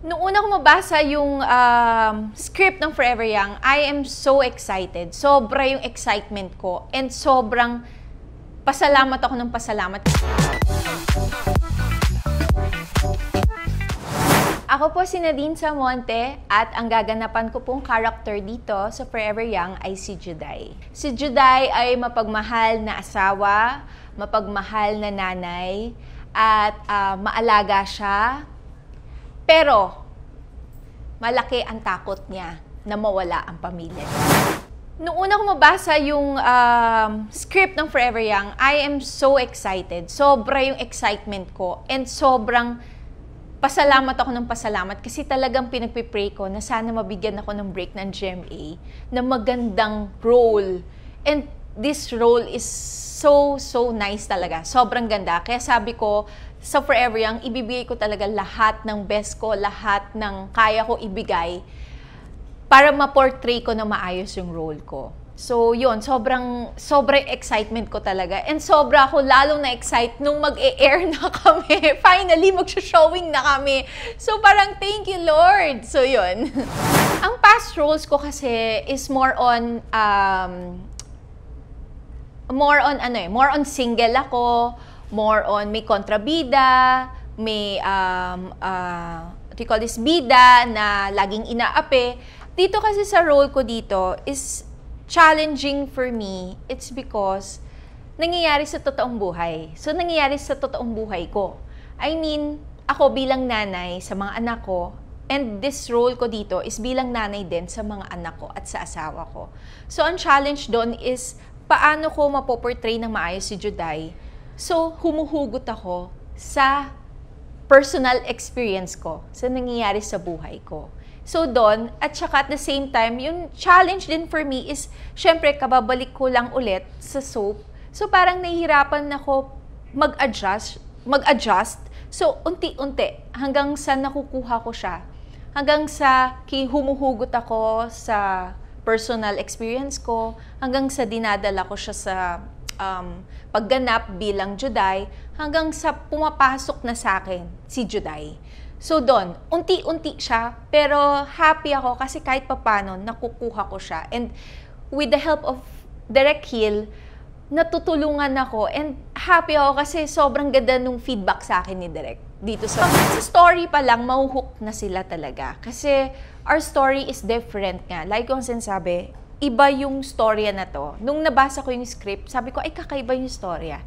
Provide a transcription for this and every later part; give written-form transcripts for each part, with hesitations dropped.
Noong una ko mabasa yung script ng Forever Young, I am so excited. Sobra yung excitement ko and sobrang pasalamat ako ng pasalamat. Ako po si Nadine Samonte at ang gaganapan ko pong character dito sa Forever Young ay si Juday. Si Juday ay mapagmahal na asawa, mapagmahal na nanay, at maalaga siya. Pero, malaki ang takot niya na mawala ang pamilya niya. Noong una ko mabasa yung script ng Forever Young, I am so excited. Sobra yung excitement ko and sobrang pasalamat ako ng pasalamat kasi talagang pinagpipray ko na sana mabigyan ako ng break ng GMA na magandang role. And this role is so nice talaga. Sobrang ganda. Kaya sabi ko, sa Forever Young, ibibigay ko talaga lahat ng best ko, lahat ng kaya ko ibigay para ma-portray ko na maayos yung role ko. So, yun, sobrang excitement ko talaga. And sobra ako lalong na-excite nung mag-e-air na kami. Finally, mag-showing na kami. So, parang thank you, Lord. So, yun. Ang past roles ko kasi is more on single ako, more on may kontrabida, may what you call this, bida na laging inaapi. Dito kasi sa role ko dito is challenging for me. It's because nangyayari sa totoong buhay. So, nangyayari sa totoong buhay ko. I mean, ako bilang nanay sa mga anak ko, and this role ko dito is bilang nanay din sa mga anak ko at sa asawa ko. So, ang challenge doon is paano ko mapoportray ng maayos si Juday. So, humuhugot ako sa personal experience ko, sa nangyayari sa buhay ko. So, doon, at saka at the same time, yung challenge din for me is, syempre, kababalik ko lang ulit sa soap. So, parang nahihirapan ako mag-adjust. So, unti-unti, hanggang sa nakukuha ko siya. Hanggang sa humuhugot ako sa personal experience ko, hanggang sa dinadala ko siya sa pagganap bilang Juday, hanggang sa pumapasok na sa akin si Juday. So doon, unti-unti siya, pero happy ako kasi kahit papano nakukuha ko siya. And with the help of Direk Hill, natutulungan ako and happy ako kasi sobrang ganda nung feedback sa akin ni Direk dito sa story pa lang, mahuhook na sila talaga. Kasi our story is different nga. Like yung sinasabi, iba yung storya na to. Nung nabasa ko yung script, sabi ko, ay kakaiba yung storya.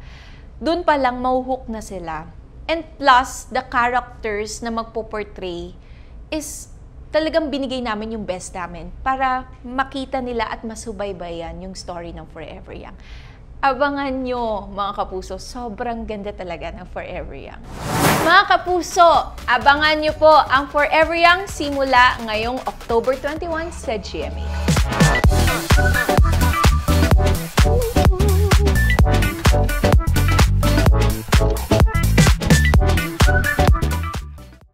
Doon pa lang, mahuhook na sila. And plus, the characters na magpo-portray is talagang binigay namin yung best namin para makita nila at masubaybayan yung story ng Forever Young. Abangan nyo, mga kapuso, sobrang ganda talaga ng Forever Young. Mga kapuso, abangan nyo po ang Forever Young simula ngayong October 21 sa GMA.